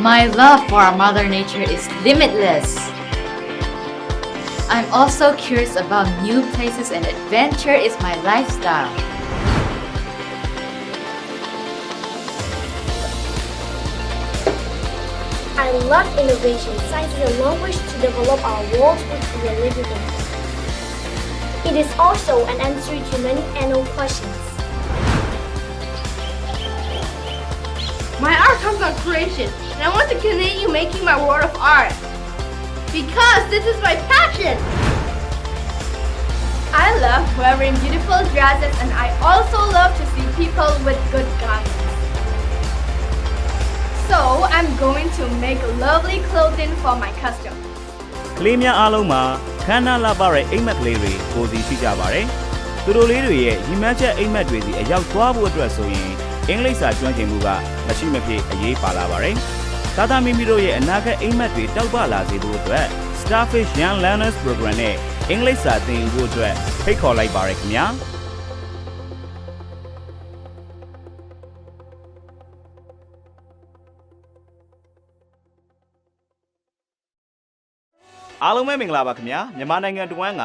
My love for our Mother Nature is limitless. I'm also curious about new places and adventure is my lifestyle. I love innovation. Science is a language to develop our world which we are living in. It is also an answer to many annual questions. My art comes from creation, and I want to continue making my world of art. Because this is my passion! I love wearing beautiful dresses, and I also love to see people with good garments. So I'm going to make lovely clothing for my customers. ကလေးများအားလုံးမှာခန္ဓာလာပါတဲ့အိမ်မက်ကလေးတွေကိုစီရှိကြပါတယ်။သူတို့လေးတွေရဲ့ညီမချက်အိမ်မက်တွေစီအရောက်သွားဖို့အတွက်ဆိုရင်အင်္ဂလိပ်စာကျွမ်းကျင်မှုကမရှိမဖြစ်အရေးပါလာပါတယ်။သာသမီမိတို့ရဲ့အနာဂတ်အိမ်မက်တွေတောက်ပလာစေဖို့အတွက် Starfish Young Learners Program နဲ့အင်္ဂလိပ်စာသင်ယူဖို့အတွက်ဖိတ်ခေါ်လိုက်ပါရခင်ဗျာ။အားလုံးပဲမင်္ဂလာပါခင်ဗျာမြန်မာနိုင်ငံတဝန်းက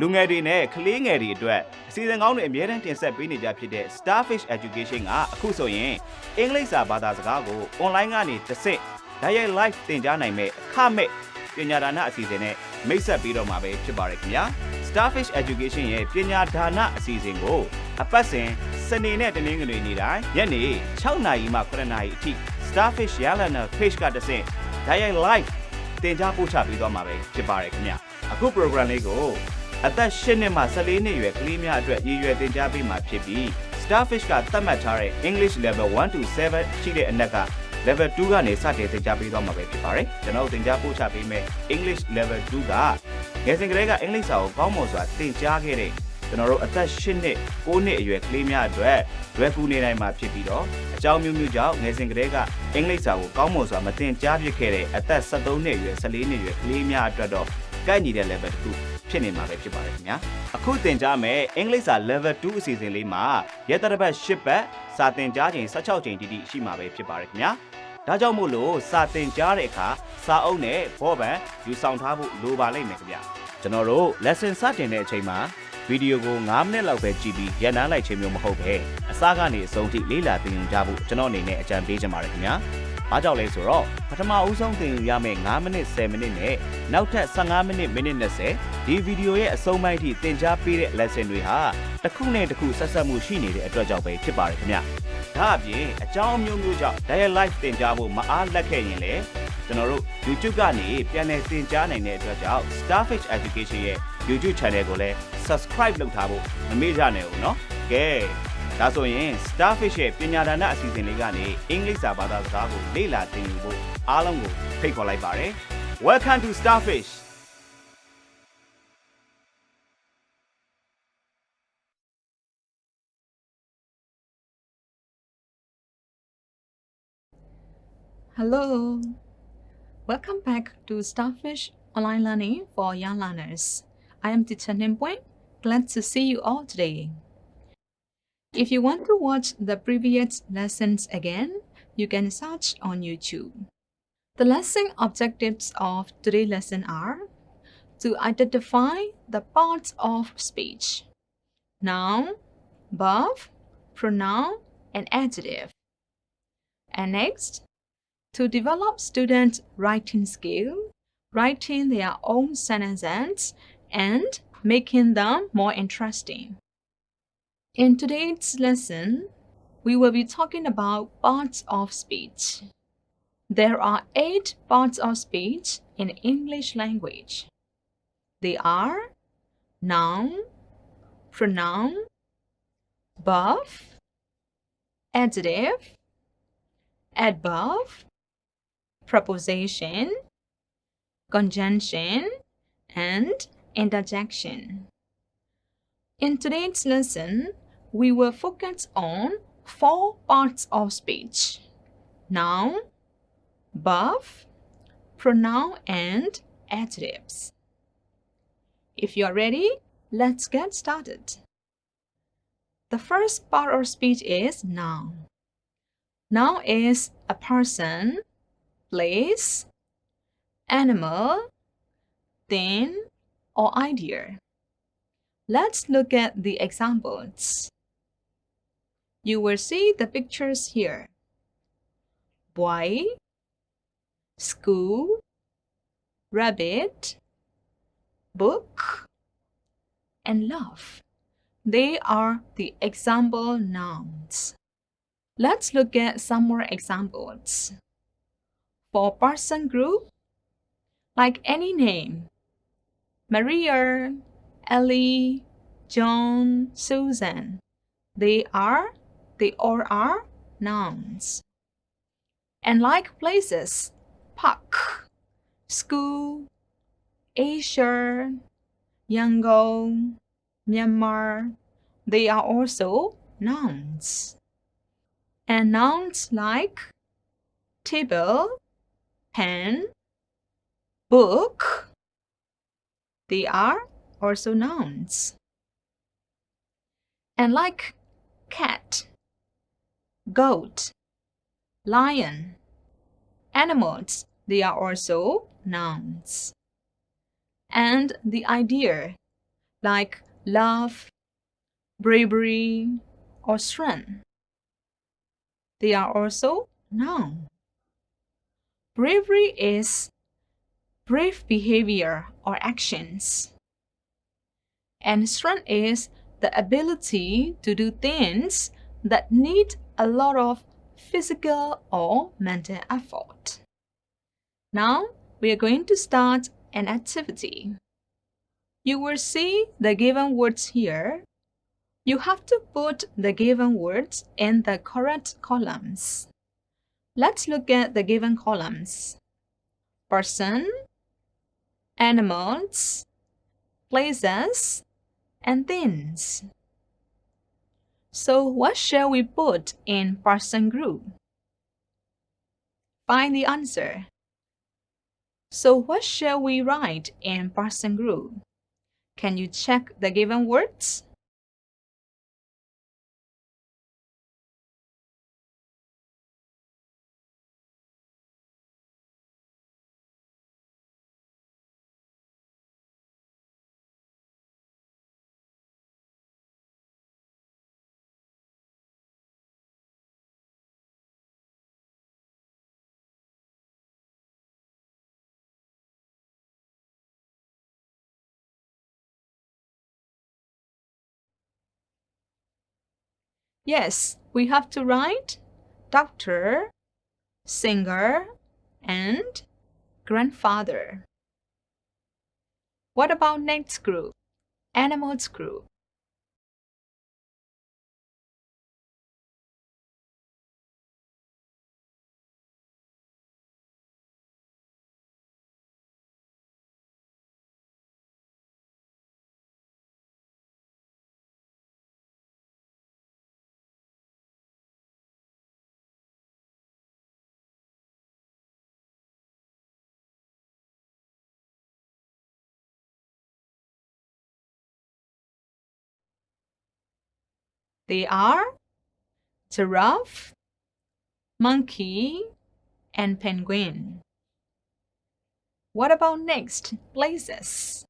လူငယ်တွေနဲ့ကလေးငယ်တွေအတွက်အစီအစဉ်ကောင်းတွေအများတန်းတင်ဆက်ပေးနေကြဖြစ်တဲ့ Starfish Education ကအခုဆိုရင်အင်္ဂလိပ်စာဘာသာစကားကို online ကနေတစ်ဆင့်ဓာတ်ရိုက် live သင်ကြားနိုင်မဲ့အခမဲ့ပညာဒါနအစီအစဉ်နဲ့မိတ်ဆက်ပြီးတော့မှာပဲဖြစ်ပါတယ်ခင်ဗျာ Starfish Education ရဲ့ပညာဒါနအစီအစဉ်ကိုအပတ်စဉ်စနေနဲ့တနင်္ဂနွေနေ့တိုင်းညနေ6:00 နာရီမှ9:00 နာရီအထိ Starfish Young Learner Page ကတစ်ဆင့်ဓာတ်ရိုက် liveတင်ကြားပို့ချပေးသွားမှာပဲဖြစ်ပါတယ်ခင်ဗျအခု program လေးကိုအသက်8နှစ်မှ14နှစ်ရွယ်ကလေးများအတွက်ရည်ရွယ်တင်ကြားပေးမှာဖြစ်ပြီး Starfish ကသတ်မှတ်ထားတဲ့ English Level 1 to 7ရှိတဲ့အနက်က Level 2ကနေစတင်တင်ကြားပေးသွားမှာပဲဖြစ်ပါတယ်ကျွန်တော်တင်ကြားပို့ချပေးမယ် English Level 2ကငယ်စဉ်ကတည်းကအင်္ဂလိပ်စာကိုကောင်းမွန်စွာသင်ကြားခဲ့တဲ့ကျွန်တော်တို့အသက်8နှစ်9နှစ်အရွယ်ကလေးများအတွက်လွယ်ကူနေနိုင်မှာဖြစ်ပြီးတော့အကြောင်းမျိုးမျိုးကြောင့်ငယ်စဉ်ကတည်းကအင်္ဂလိပ်စာကိုကောင်းမွန်စွာမသင်ကြားဖြစ်ခဲ့တဲ့အသက်73နှစ်အရွယ်14နှစ်အရွယ်ကလေးများအတွက်တော့ကိုက်ညီတဲ့ level 2ဖြစ်နေမှာပဲဖြစ်ပါတယ်ခင်ဗျာအခုသင်ကြားမယ်အင်္ဂလိပ်စာ level 2အစီအစဉ်လေးမှာရက်သတ္တပတ်10ပတ်စာသင်ကြားချိန်16ချိန်တိတိရှိမှာပဲဖြစ်ပါတယ်ခင်ဗျာဒါကြောင့်မို့လို့စာသင်ကြားတဲ့အခါစာအုပ်နဲ့ဘောပန်ယူဆောင်ထားဖို့လိုပါလိမ့်မယ်ခင်ဗျာကျွန်တော်တို့ lesson စတင်တဲ့အချိန်မှာဗီဒီယိုကို9မိနစ်လောက်ပဲကြည့်ပြီးရန်နာလိုက်ခြင်းမျိုးမဟုတ်ပဲအစားကနေအဆုံးထိလေ့လာသင်ယူကြဖို့ကျွန်တော်အနေနဲ့အကြံပေးချင်ပါတယ်ခင်ဗျာ။ဘာကြောင့်လဲဆိုတော့ပထမဦးဆုံးသင်ယူရမယ့်9မိနစ်10မိနစ်နဲ့နောက်ထပ်15မိနစ်မိနစ်20ဒီဗီဒီယိုရဲ့အဆုံးပိုင်းထိသင်ကြားပေးတဲ့ lesson တွေဟာတစ်ခုနဲ့တစ်ခုဆက်ဆက်မှုရှိနေတဲ့အတွက်ကြောင့်ပဲဖြစ်ပါတယ်ခင်ဗျာ။ဒါအပြင်အကြောင်းမျိုးမျိုးကြောင့် dial live သင်ကြားဖို့မအားလက်ခဲ့ရင်လည်းကျွန်တော်တို့ YouTube ကနေပြန်လည်သင်ကြားနိုင်တဲ့အတွက်ကြောင့် Starfish Education ရဲ့ YouTube channel ကိုလည်း subscribe လုပ်ထားဖို့မမေ့ကြနဲ့ဦးเนาะကဲဒါဆိုရင် Starfish ရဲ့ပညာဒါနအစီအစဉ်လေးကနေအင်္ဂလိပ်စာဘာသာစကားကိုလေ့လာသင်ယူဖို့အားလုံးကိုဖိတ်ခေါ်လိုက်ပါတယ် Welcome to Starfish Hello. Welcome back to Starfish Online Learning for Young Learners. I am Teacher Nimpui. Glad to see you all today. If you want to watch the previous lessons again, you can search on YouTube. The lesson objectives of today's lesson are to identify the parts of speech, noun, verb, pronoun, and adjective. And next, to develop students' writing skill, writing their own sentences, and making them more interesting. In today's lesson, we will be talking about parts of speech. There are 8 parts of speech in English language. They are noun, pronoun, verb, adjective, adverb, preposition, conjunction, and interjection. In today's lesson, we will focus on 4 parts of speech: noun, verb, pronoun, and adjectives. If you are ready, let's get started. The first part of speech is noun. Noun is a person, place, animal, thing, or idea. Let's look at the examples. You will see the pictures here. Boy, school, rabbit, book, and love. They are the example nouns. Let's look at some more examples. For person group, like any name, Maria, Ellie, John, Susan, they all are nouns. And like places, park, school, Asia, Yangon, Myanmar, they are also nouns. And nouns like table, pen, book, they are also nouns. And like cat, goat, lion, animals, they are also nouns. And the idea, like love, bravery, or strength, they are also nouns. Bravery is brave behavior or actions. And strength is the ability to do things that need a lot of physical or mental effort. Now, we are going to start an activity. You will see the given words here. You have to put the given words in the correct columns. Let's look at the given columns. Person, animals, places, and things. So what shall we put in person group? Find the answer. So what shall we write in person group? Can you check the given words? Yes, we have to write doctor, singer, and grandfather. What about next group? Animals group. They are giraffe, monkey, and penguin. What about next? Places.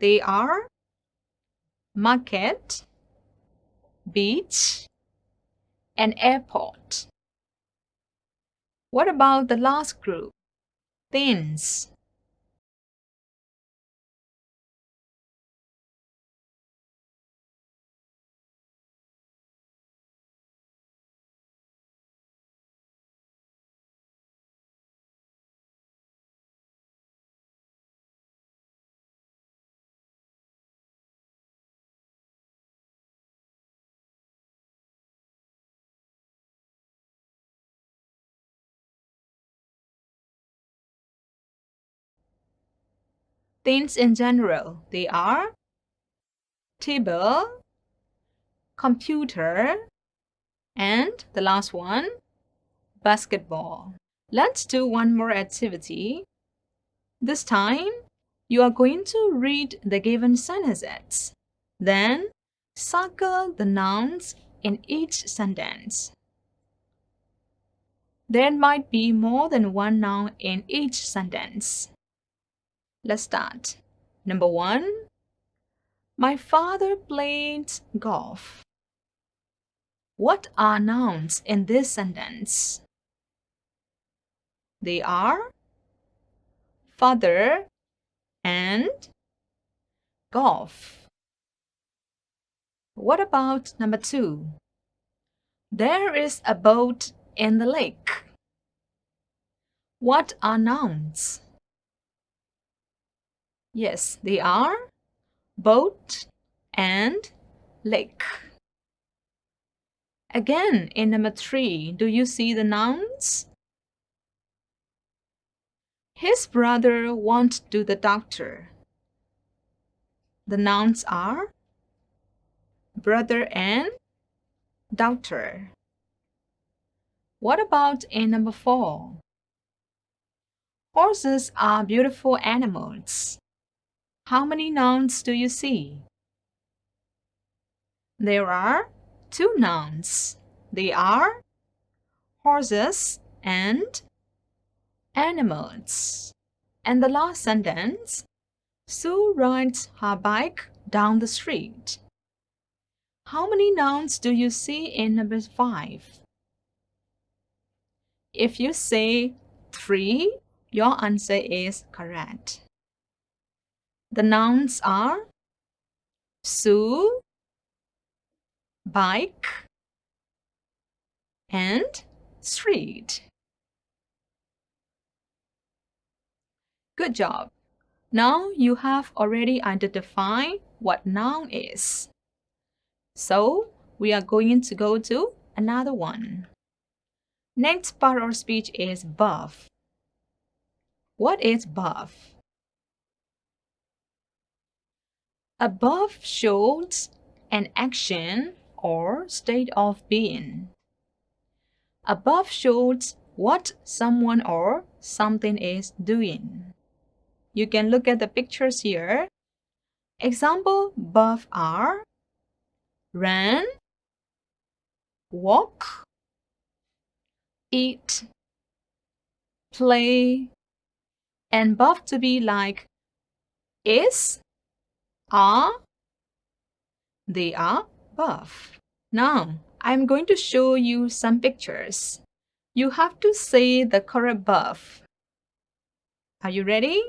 They are market, beach, and airport. What about the last group? Things. things in general. They are table, computer, and the last one, basketball. Let's do one more activity. This time, you are going to read the given sentences. Then, circle the nouns in each sentence. There might be more than one noun in each sentence. Let's start. Number 1. My father played golf. What are nouns in this sentence? They are father and golf. What about number 2? There is a boat in the lake. What are nouns? Yes, they are boat and lake. Again, in number 3, do you see the nouns? His brother went to the doctor. The nouns are brother and doctor. What about in number 4? Horses are beautiful animals. How many nouns do you see? There are 2 nouns. They are horses and animals. And the last sentence, Sue rides her bike down the street. How many nouns do you see in number 5? If you say 3, your answer is correct. The nouns are Sue, bike, and street. Good job. Now you have already identified what noun is. So we are going to go to another one. Next part of speech is buff. What is buff? A buff shows an action or state of being. A buff shows what someone or something is doing. You can look at the pictures here. Example buff are run, walk, eat, play, and buff to be like is, are, they are buff. Now, I'm going to show you some pictures. You have to say the correct buff. Are you ready?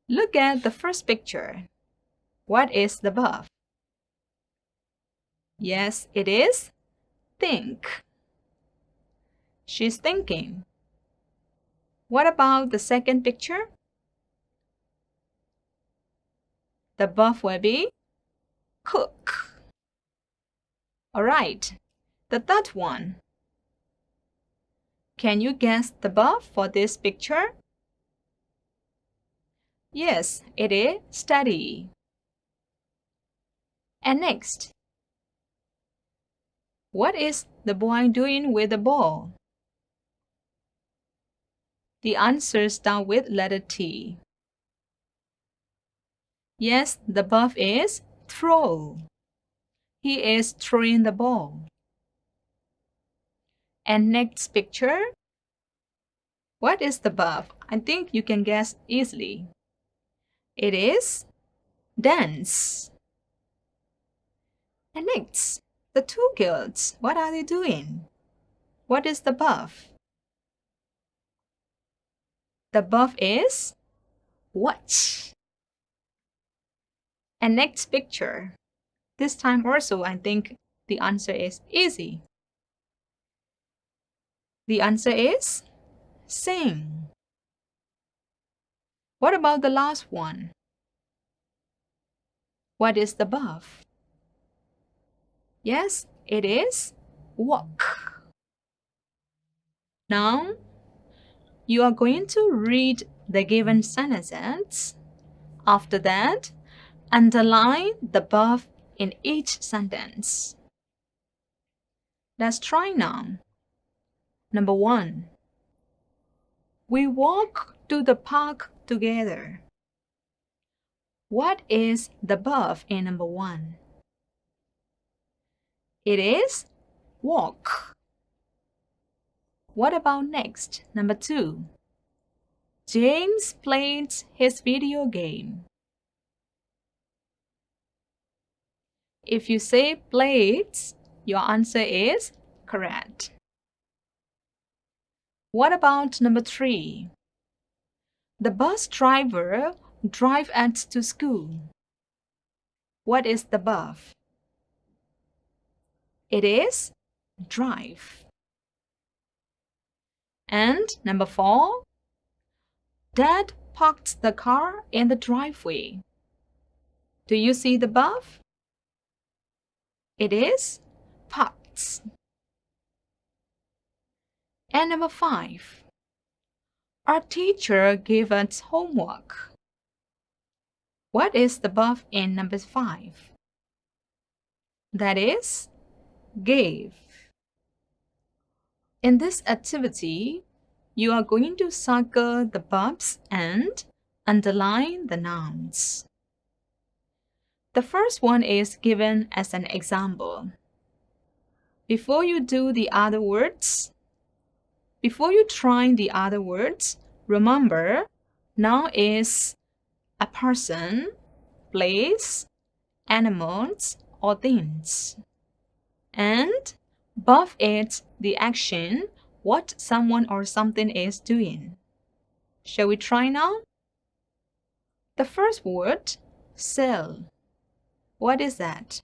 Look at the first picture. What is the buff? Yes, it is think. She's thinking. What about the second picture? The buff will be cook. Alright, the third one. Can you guess the buff for this picture? Yes, it is study. And next, what is the boy doing with the ball? The answers start with letter T. Yes, the buff is throw. He is throwing the ball. And next picture, what is the buff? I think you can guess easily. It is dance. And next, the 2 girls, what are they doing? What is the buff? The buff is watch. And next picture. This time also, I think the answer is easy. The answer is sing. What about the last one? What is the buff? Yes, it is walk. Now, you are going to read the given sentences. After that, underline the above in each sentence. Let's try now. Number 1. We walk to the park together. What is the above in number 1? It is walk. What about next? Number 2. James played his video game. If you say played, your answer is correct. What about number 3? The bus driver drive us to school. What is the above? It is drive. And number 4, Dad parked the car in the driveway. Do you see the above? It is parked. And number 5, our teacher gave us homework. What is the above in number 5? That is gave. In this activity, you are going to circle the verbs and underline the nouns. The first one is given as an example. Before you try the other words, remember, noun is a person, place, animals, or things. And above it, the action, what someone or something is doing. Shall we try now? The first word, sell. What is that?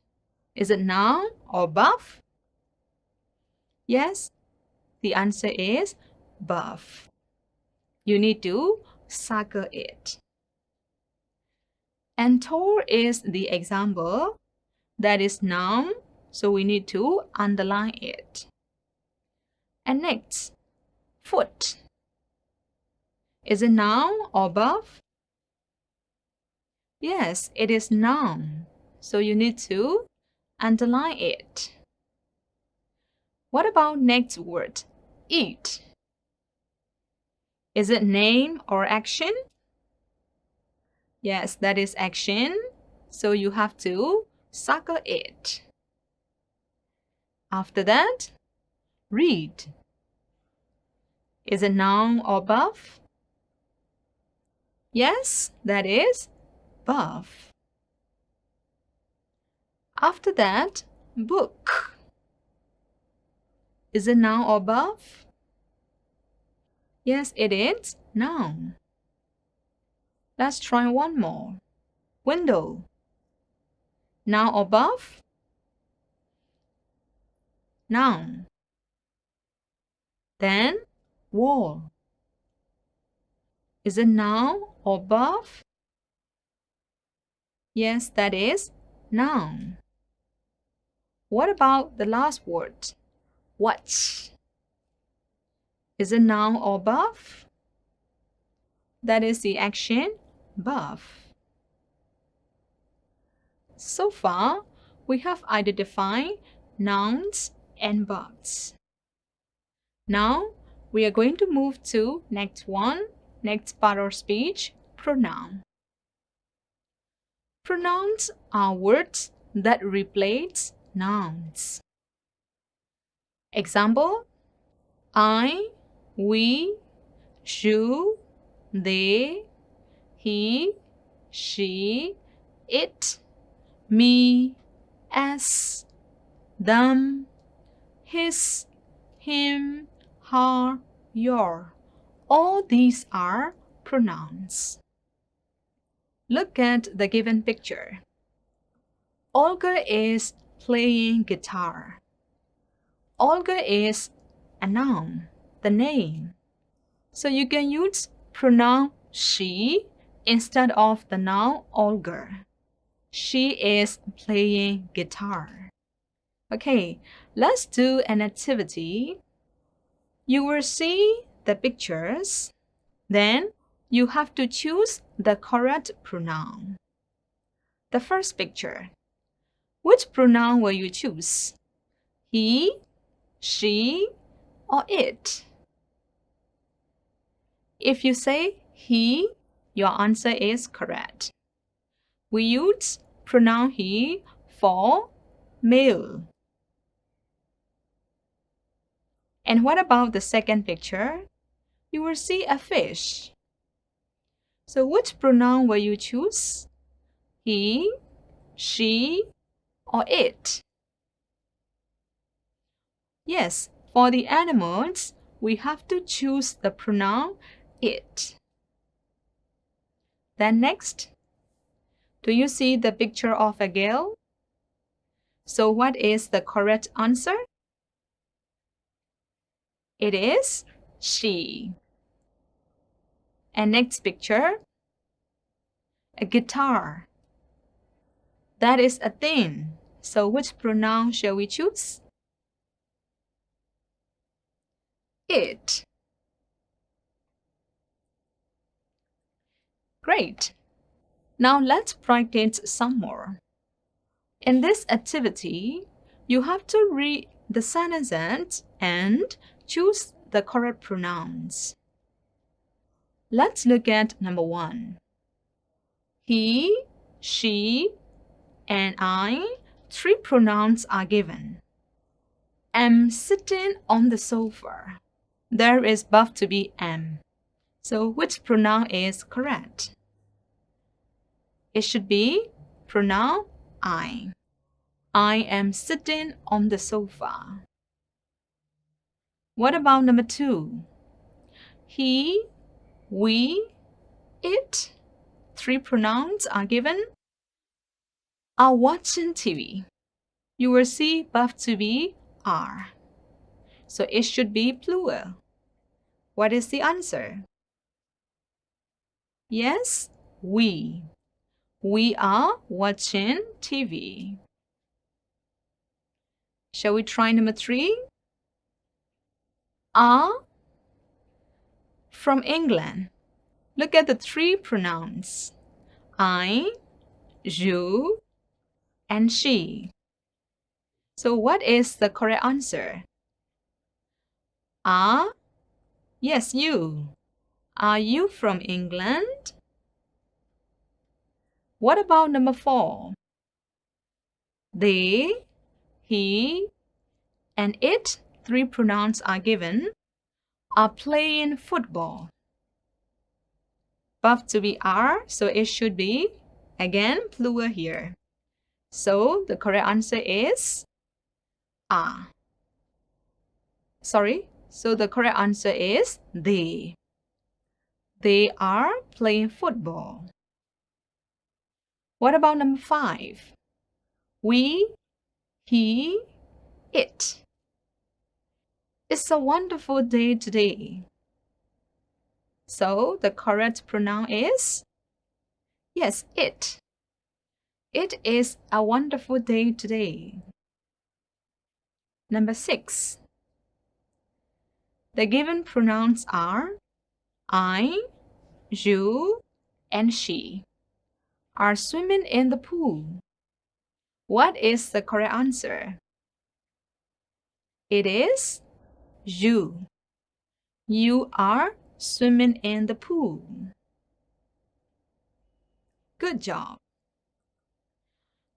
Is it noun or verb? Yes, the answer is verb. You need to circle it. Enter is the example. That is noun, so we need to underline it. And next, foot. Is it noun or verb? Yes, it is noun, so you need to underline it. What about next word, eat? Is it name or action? Yes, that is action, so you have to circle it. After that, read. Is it noun or verb? Yes, that is verb. After that, book. Is it noun or verb? Yes, it is noun. Let's try one more. Window. Noun or verb? Noun. Then, wall. Is it noun or verb? Yes, that is noun. What about the last word? Watch. Is it noun or verb? That is the action, verb. So far, we have identified nouns and verbs. Now, we are going to move to next part of speech, pronoun. Pronouns are words that replace nouns. Example, I, we, you, they, he, she, it, me, us, them, his, him, her, your. All these are pronouns. Look at the given picture. Olga is playing guitar. Olga is a noun, the name. So you can use pronoun she instead of the noun Olga. She is playing guitar. Okay, let's do an activity. You will see the pictures. Then you have to choose the correct pronoun. The first picture. Which pronoun will you choose? He, she, or it? If you say he, your answer is correct. We use pronoun he for male. And what about the second picture? You will see a fish. So which pronoun will you choose? He, she, or it? Yes, for the animals, we have to choose the pronoun it. Then next, do you see the picture of a girl? So what is the correct answer? It is she. And next picture, a guitar. That is a thing. So which pronoun shall we choose? It. Great. Now let's practice some more. In this activity, you have to read the sentences and choose the correct pronouns. Let's look at number 1. He, she, and I, 3 pronouns are given. Am sitting on the sofa. There is verb to be am. So which pronoun is correct? It should be pronoun I. I am sitting on the sofa. What about number 2? He, we, it, 3 pronouns are given. Are watching TV. You will see verb to be are. So it should be plural. What is the answer? Yes, we. We are watching TV. Shall we try number 3? Are from England. Look at the 3 pronouns. I, you, and she. So what is the correct answer? Are? Yes, you. Are you from England? What about number 4? They, he, and it, 3 pronouns are given, are playing football. Verb to be are, so it should be, again, plural here. So the correct answer is are. So the correct answer is they. They are playing football. What about number 5? We, he, it. It's a wonderful day today. So the correct pronoun is, yes, it. It is a wonderful day today. Number 6. The given pronouns are I, you, and she are swimming in the pool. What is the correct answer? It is you. You are swimming in the pool. Good job.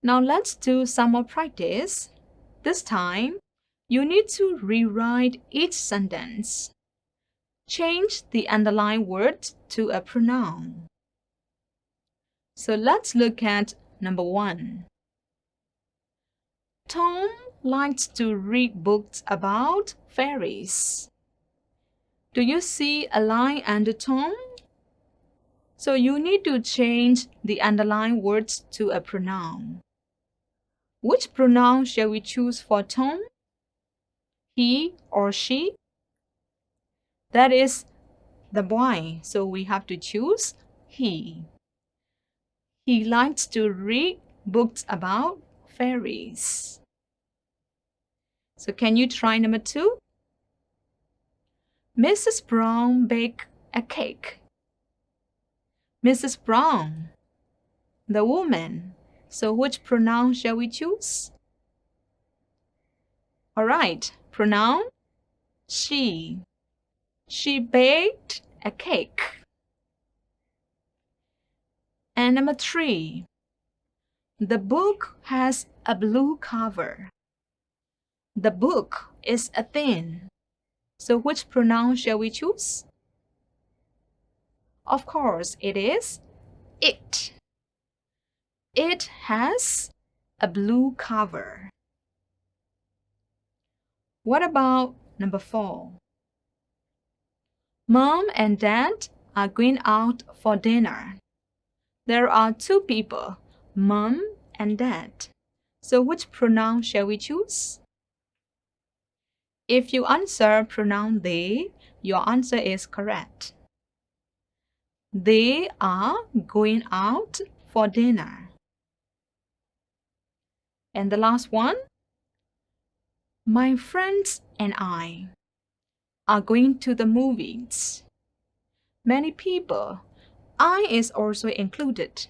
Now let's do some more practice. This time, you need to rewrite each sentence. Change the underlined word to a pronoun. So let's look at number 1. Tom likes to read books about fairies. Do you see a line under Tom? So you need to change the underlined words to a pronoun. Which pronoun shall we choose for Tom? He or she? That is the boy, so we have to choose he. He likes to read books about fairies. So can you try number 2? Mrs. Brown baked a cake. Mrs. Brown. The woman. So which pronoun shall we choose? Alright, pronoun she. She baked a cake. And number 3. The book has a blue cover. The book is a thing. So which pronoun shall we choose? Of course, it is it. It has a blue cover. What about number 4? Mom and Dad are going out for dinner. There are 2 people, Mom and Dad. So which pronoun shall we choose? If you answer pronoun they, your answer is correct. They are going out for dinner. And the last one, my friends and I are going to the movies. Many people, I is also included.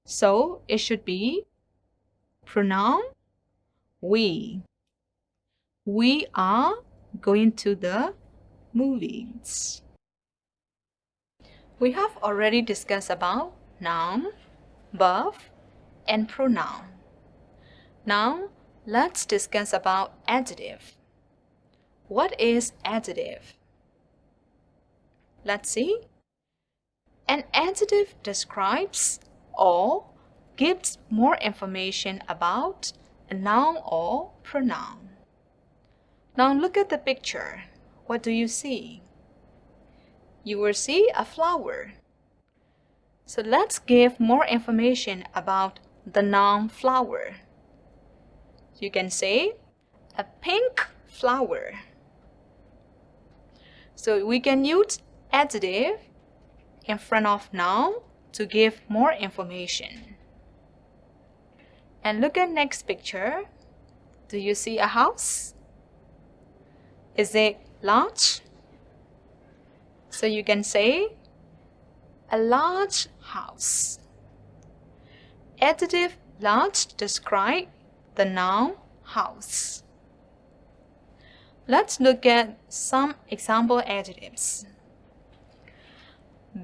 So it should be pronoun we. We are going to the movies. We have already discussed about noun, verb, and pronoun. Now, let's discuss about adjective. What is adjective? Let's see. An adjective describes or gives more information about a noun or pronoun. Now look at the picture. What do you see? You will see a flower. So let's give more information about the noun flower. You can say a pink flower. So we can use adjective in front of noun to give more information. And look at next picture. Do you see a house? Is it large? So you can say a large house. Adjective large describe the noun house. Let's look at some example adjectives.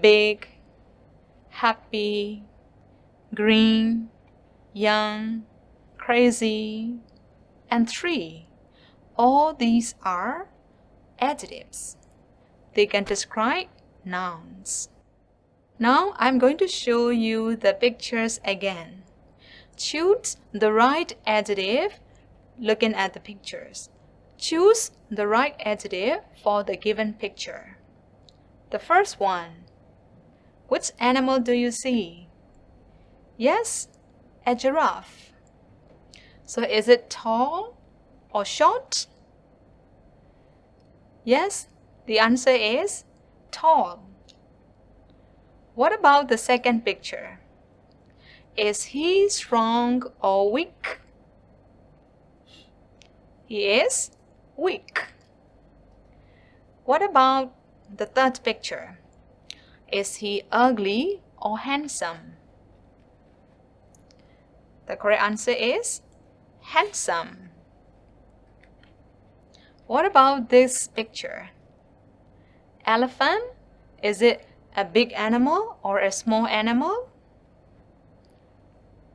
Big, happy, green, young, crazy, and tree. All these are adjectives. They can describe nouns. Now I'm going to show you the pictures again. Choose the right adjective looking at the pictures. Choose the right adjective for the given picture. The first one. Which animal do you see? Yes, a giraffe. So is it tall or short? Yes, the answer is tall. What about the second picture? Is he strong or weak? He is weak. What about the third picture? Is he ugly or handsome? The correct answer is handsome. What about this picture? Elephant? Is it a big animal or a small animal?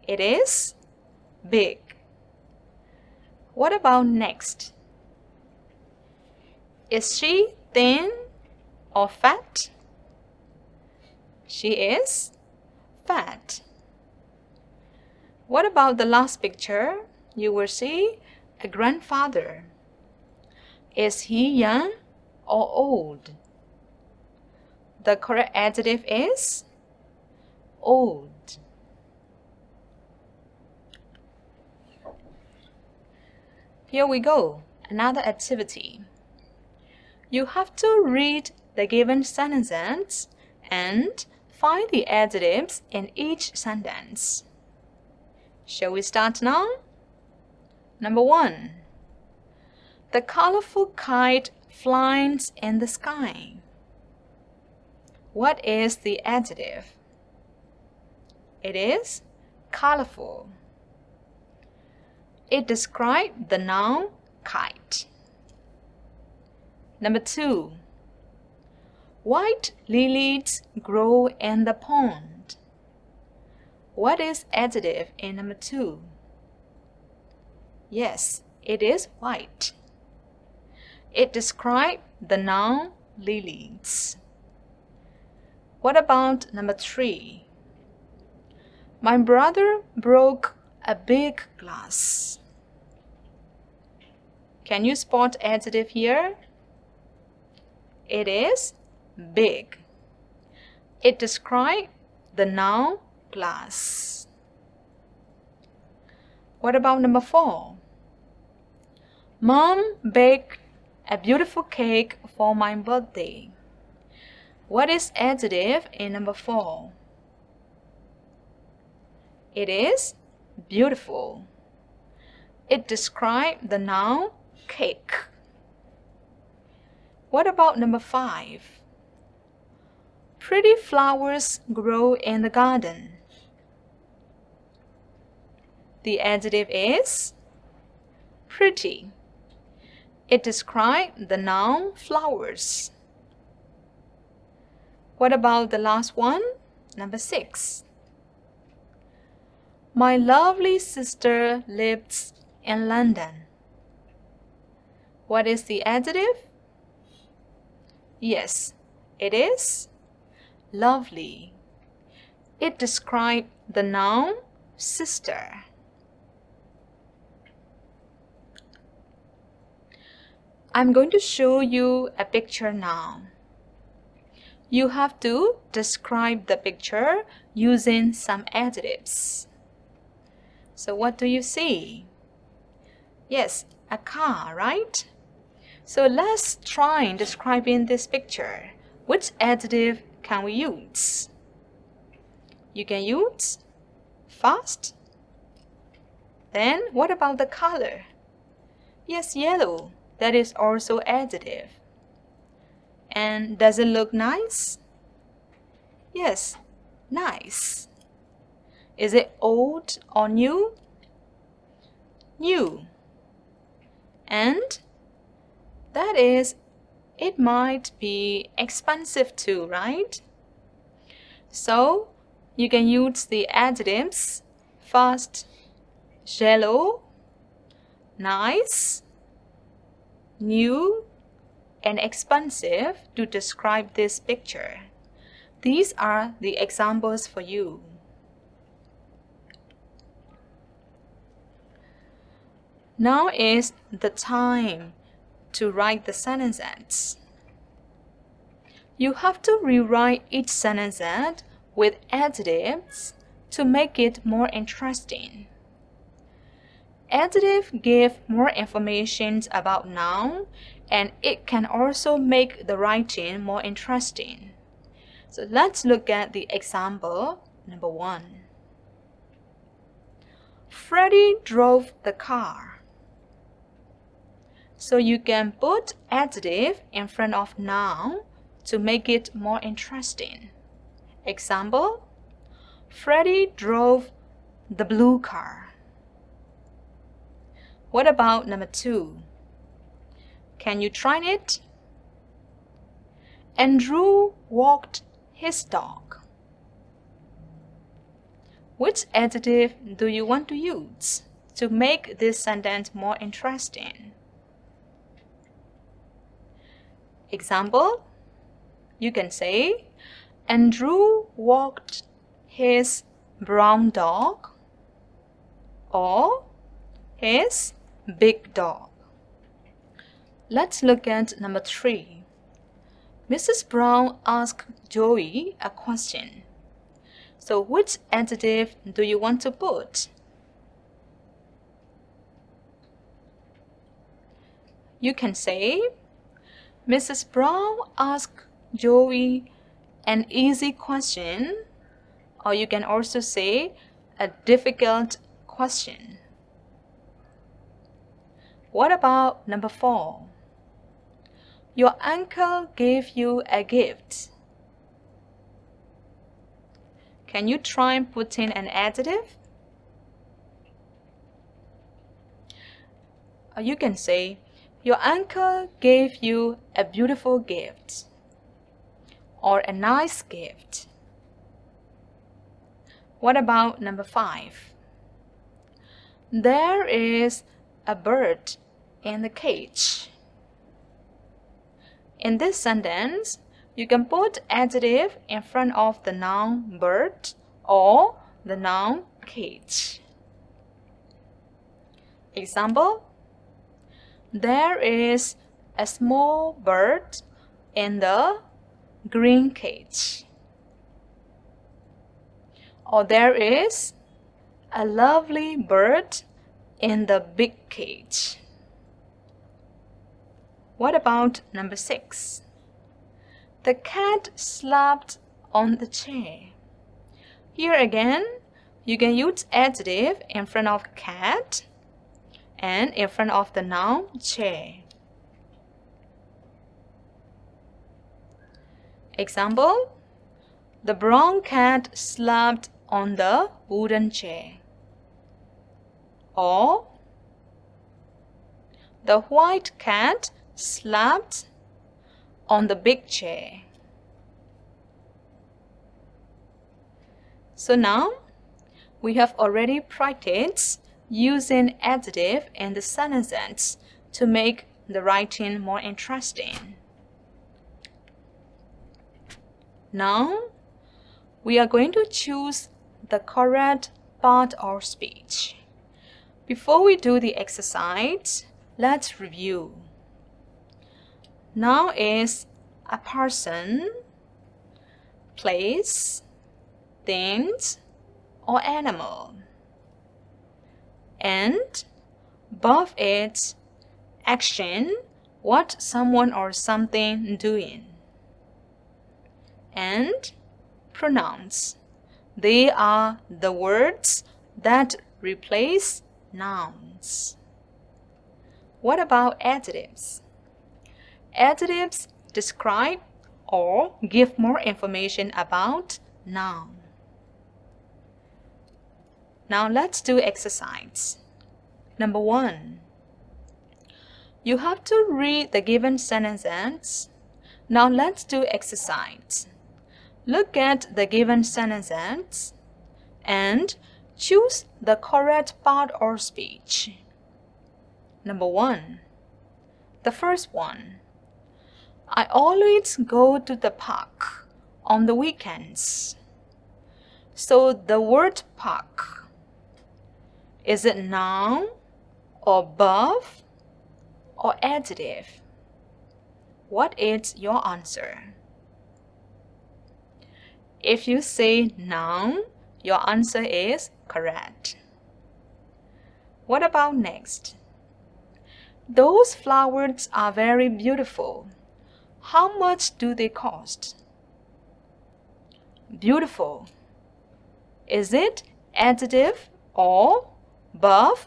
It is big. What about next? Is she thin or fat? She is fat. What about the last picture? You will see a grandfather. Is he young or old? The correct adjective is old. Here we go, another activity. You have to read the given sentences and find the adjectives in each sentence. Shall we start now? Number 1. The colorful kite flies in the sky. What is the adjective? It is colorful. It describes the noun kite. Number 2. White lilies grow in the pond. What is adjective in number 2? Yes, it is white. It describes the noun lilies. What about number 3? My brother broke a big glass. Can you spot adjective here? It is big. It describes the noun glass. What about number 4? Mom baked a beautiful cake for my birthday. What is adjective in number 4? It is beautiful. It describes the noun cake. What about number 5? Pretty flowers grow in the garden. The adjective is pretty. It describes the noun flowers. What about the last one? Number 6. My lovely sister lives in London. What is the adjective? Yes, it is lovely. It describes the noun sister. I'm going to show you a picture now. You have to describe the picture using some adjectives. So what do you see? Yes, a car, right? So let's try describing this picture. Which adjective can we use? You can use fast. Then what about the color? Yes, yellow. That is also adjective. And does it look nice? Yes, nice. Is it old or new? New. And that is, it might be expensive too, right? So you can use the adjectives fast, yellow, nice, new, and expensive to describe this picture. These are the examples for you. Now is the time to write the sentences. You have to rewrite each sentence with adjectives to make it more interesting. Adjectives give more information about noun, and it can also make the writing more interesting. So let's look at the example number 1. Freddie drove the car. So you can put adjective in front of noun to make it more interesting. Example, Freddie drove the blue car. What about number 2? Can you try it? Andrew walked his dog. Which adjective do you want to use to make this sentence more interesting? Example, you can say, Andrew walked his brown dog or his big dog. Let's look at number 3. Mrs. Brown asked Joey a question. So which adjective do you want to put? You can say, Mrs. Brown asked Joey an easy question, or you can also say a difficult question. What about number 4? Your uncle gave you a gift. Can you try and put in an adjective? You can say, your uncle gave you a beautiful gift or a nice gift. What about number 5? There is a bird in the cage. In this sentence, you can put adjective in front of the noun bird or the noun cage. Example, there is a small bird in the green cage. Or there is a lovely bird in the big cage. What about number 6? The cat slept on the chair. Here again, you can use adjective in front of cat and in front of the noun chair. Example, the brown cat slept on the wooden chair. Or, the white cat slept on the big chair. So now, we have already practiced using adjective in the sentences to make the writing more interesting. Now, we are going to choose the correct part of speech. Before we do the exercise, let's review. Noun is a person, place, things, or animal. And verb is action, what someone or something doing. And pronouns, they are the words that replace nouns. What about adjectives? Adjectives describe or give more information about noun. Now let's do exercise. Number 1. You have to read the given sentences. Now let's do exercise. Look at the given sentences and choose the correct part or speech. Number 1. The first one. I always go to the park on the weekends. So the word park, is it noun or verb or adjective? What is your answer? If you say noun, your answer is correct. What about next? Those flowers are very beautiful. How much do they cost? Beautiful. Is it adjective or verb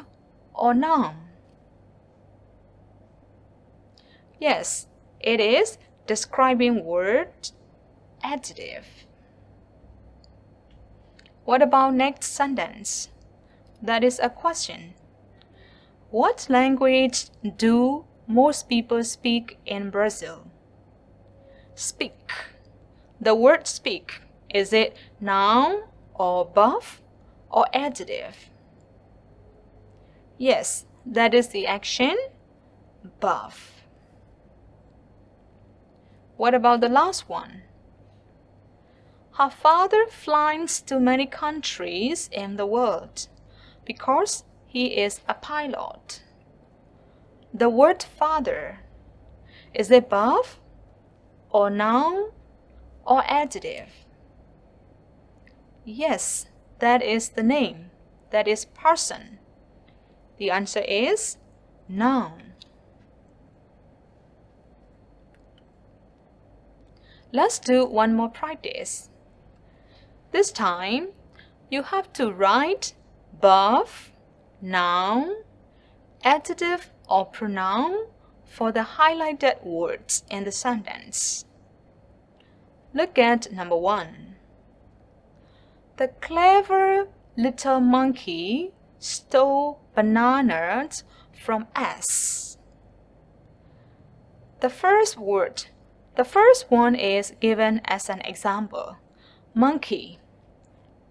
or noun? Yes, it is describing word adjective. What about next sentence? That is a question. What language do most people speak in Brazil? Speak. The word speak, is it noun or verb or adjective? Yes, that is the action, verb. What about the last one? Her father flies to many countries in the world because he is a pilot. The word father, is it verb or noun or adjective? Yes, that is the name. That is person. The answer is noun. Let's do one more practice. This time, you have to write verb, noun, adjective or pronoun for the highlighted words in the sentence. Look at number 1. The clever little monkey stole bananas from us. The first one is given as an example. Monkey,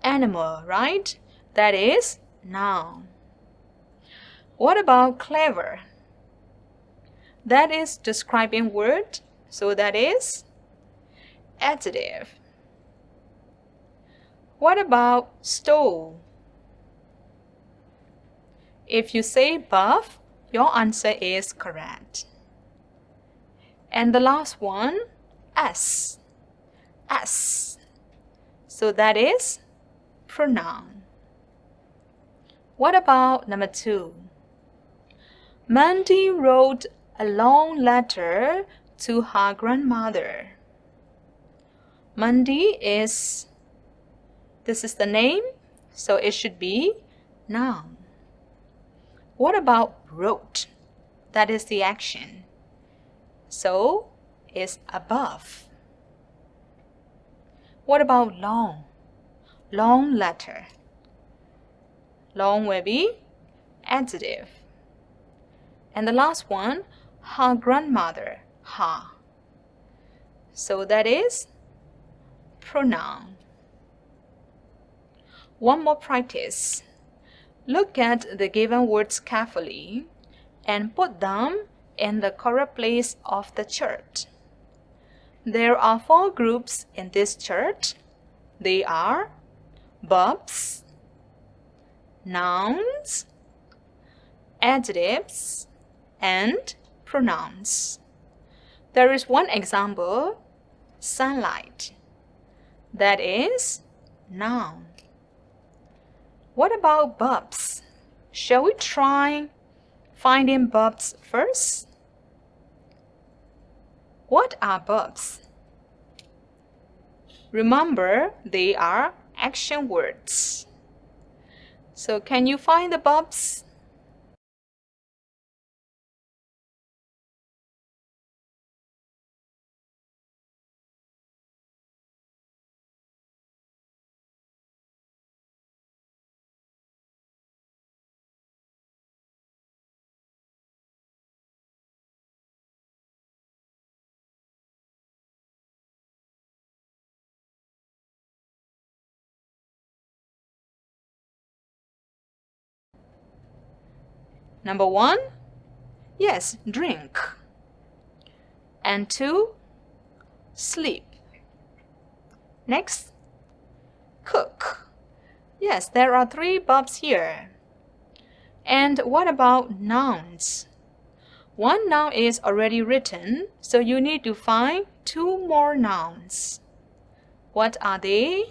animal, right? That is noun. What about clever? That is describing word, so that is adjective. What about stole? If you say buff, your answer is correct. And the last one, s. So that is pronoun. What about number 2? Mandy wrote a long letter to her grandmother. Mandy this is the name, so it should be noun. What about wrote? That is the action. So it's above. What about long? Long letter. Long will be adjective. And the last one, her grandmother, her. So that is pronoun. One more practice. Look at the given words carefully and put them in the correct place of the chart. There are 4 groups in this chart. They are verbs, nouns, adjectives, and pronouns. There is one example, sunlight. That is noun. What about verbs? Shall we try finding verbs first? What are verbs? Remember, they are action words. So can you find the verbs? Number 1, yes, drink. And 2, sleep. Next, cook. Yes, there are 3 verbs here. And what about nouns? One noun is already written, so you need to find 2 more nouns. What are they?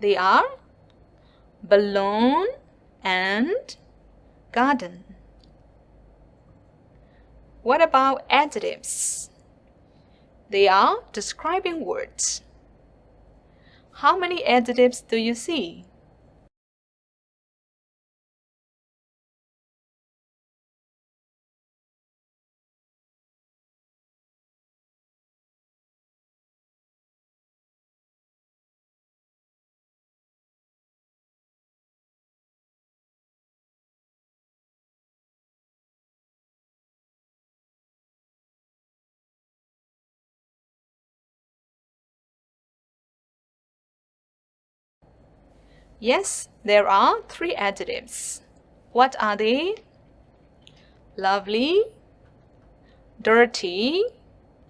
They are balloon and garden. What about adjectives? They are describing words. How many adjectives do you see? Yes, there are 3 adjectives. What are they? Lovely, dirty,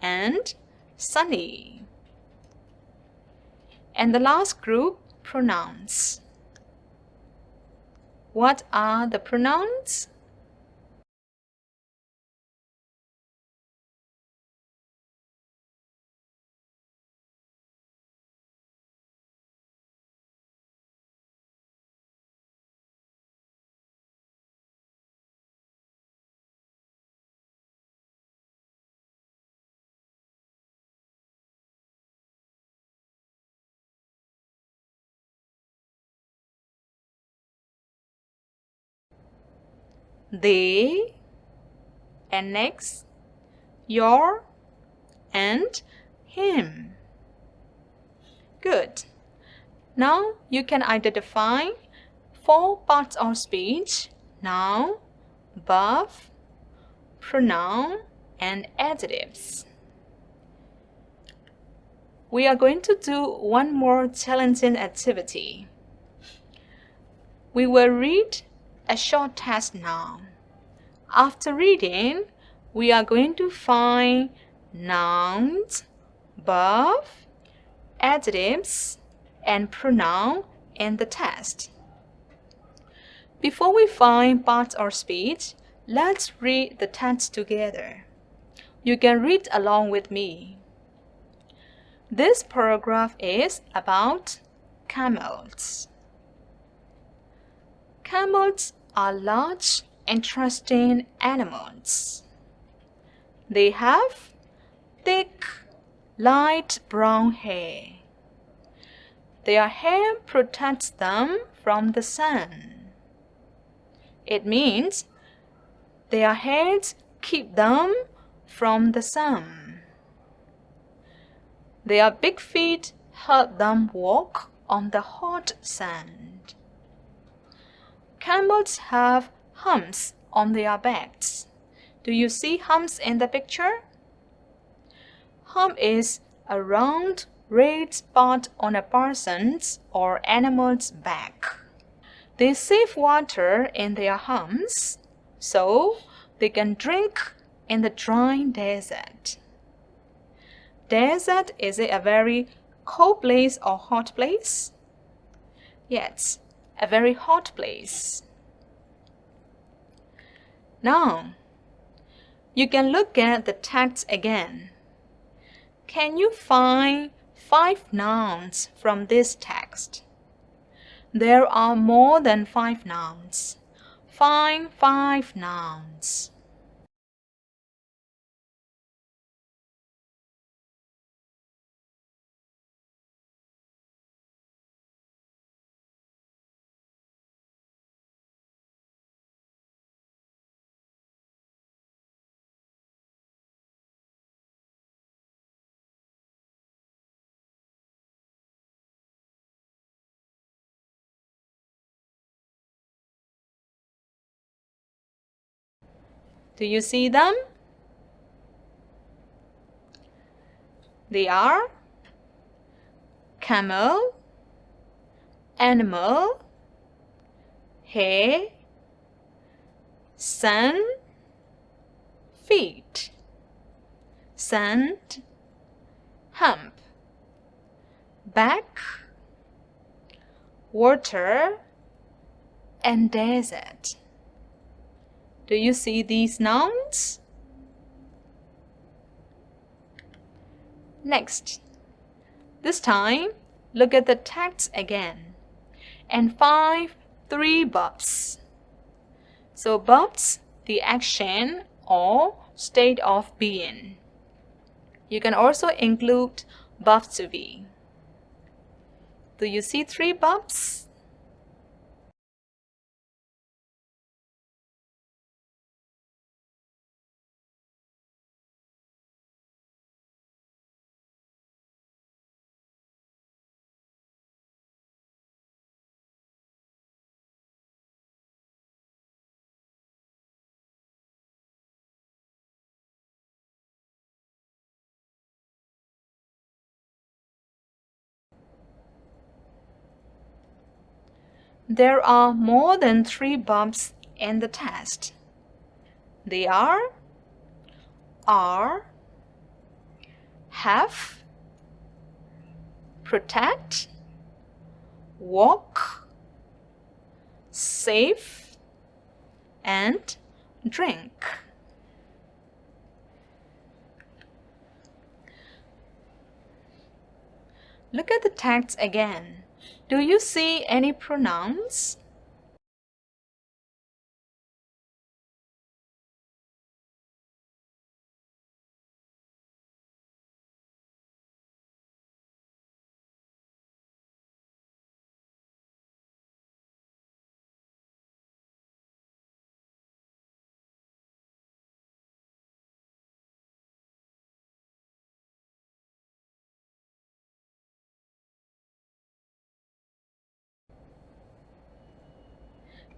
and sunny. And the last group, pronouns. What are the pronouns? they, and next your and him. Good. Now you can identify 4 parts of speech: noun, verb, pronoun, and adjectives. We are going to do one more challenging activity. We will read a short text now. After reading, we are going to find nouns, verb, adjectives, and pronoun in the text. Before we find parts of speech, let's read the text together. You can read along with me. This paragraph is about camels. Camels are large, interesting animals. They have thick, light brown hair. Their hair protects them from the sun. It means their hairs keep them from the sun. Their big feet help them walk on the hot sand. Camels have humps on their backs. Do you see humps in the picture? Hump is a round red spot on a person's or animal's back. They save water in their humps so they can drink in the dry desert. Desert, is it a very cold place or hot place? Yes, a very hot place. Now, you can look at the text again. Can you find 5 nouns from this text? There are more than 5 nouns. Find 5 nouns. Do you see them? They are camel, animal, hair, sun, feet, sand, hump, back, water, and desert. Do you see these nouns? Next, this time, look at the text again and find 3 verbs. So verbs, the action or state of being. You can also include verb to be. Do you see 3 verbs? There are more than 3 verbs in the text. They are, have, protect, walk, save, and drink. Look at the text again. Do you see any pronouns?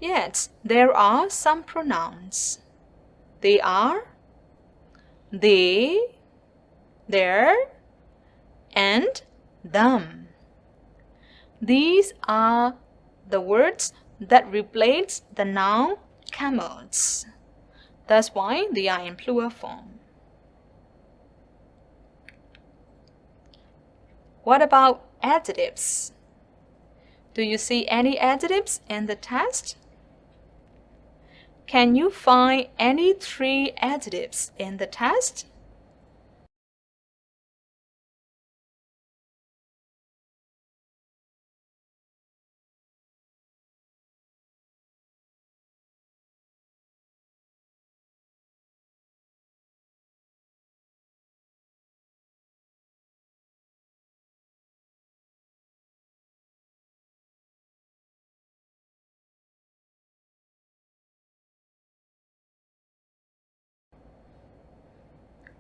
Yet, there are some pronouns. They are they, their, and them. These are the words that replace the noun camels. That's why they are in plural form. What about adjectives? Do you see any adjectives in the test? Can you find any 3 adjectives in the test?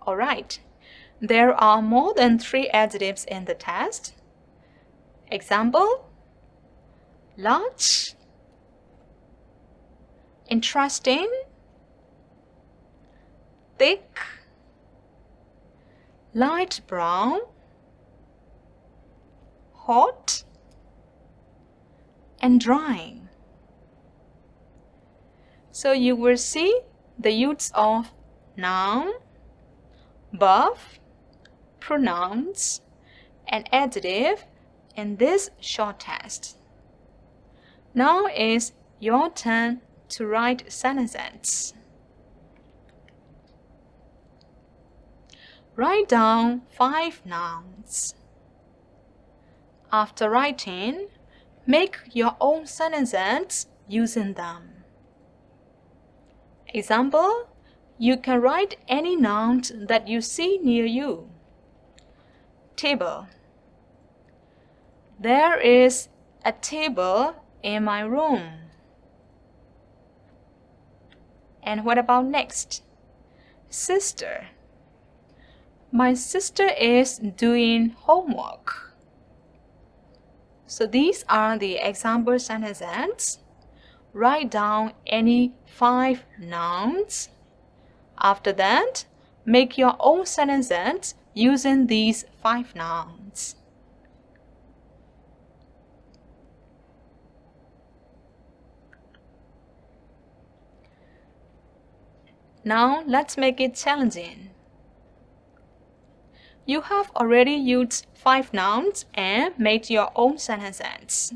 Alright, there are more than 3 adjectives in the test. Example: large, interesting, thick, light brown, hot, and drying. So you will see the use of noun, verb, pronouns, and adjective in this short test. Now is your turn to write sentences. Write down 5 nouns. After writing, make your own sentences using them. Example: you can write any nouns that you see near you. Table. There is a table in my room. And what about next? Sister. My sister is doing homework. So these are the example sentences. Write down any 5 nouns. After that, make your own sentences using these 5 nouns. Now let's make it challenging. You have already used 5 nouns and made your own sentences.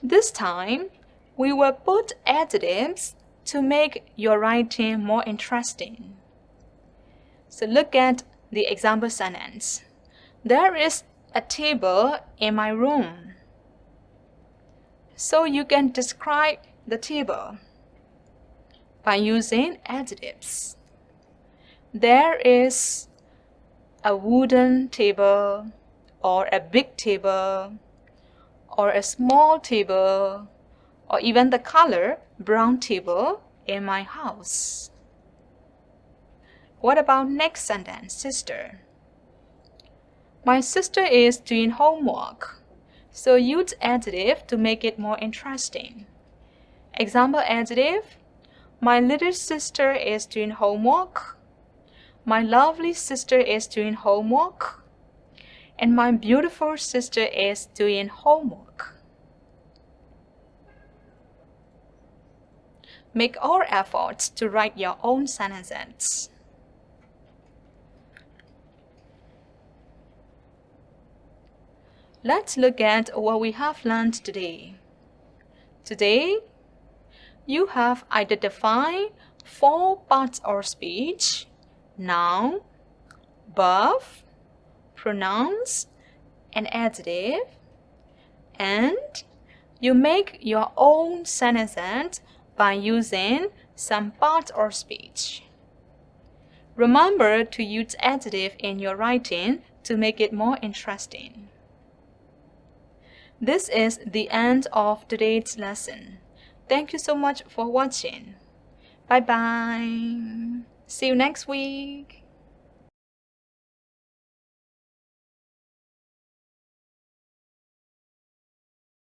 This time, we will put adjectives to make your writing more interesting. So look at the example sentence. There is a table in my room. So you can describe the table by using adjectives. There is a wooden table, or a big table, or a small table, or even the color brown table in my house. What about next sentence, sister? My sister is doing homework. So use adjective to make it more interesting. Example adjective: my little sister is doing homework. My lovely sister is doing homework. And my beautiful sister is doing homework. Make all efforts to write your own sentences. Let's look at what we have learned today. Today, you have identified 4 parts of speech: noun, verb, pronouns, and adjective, and you make your own sentences by using some parts of speech. Remember to use adjective in your writing to make it more interesting. This is the end of today's lesson. Thank you so much for watching. Bye bye. See you next week.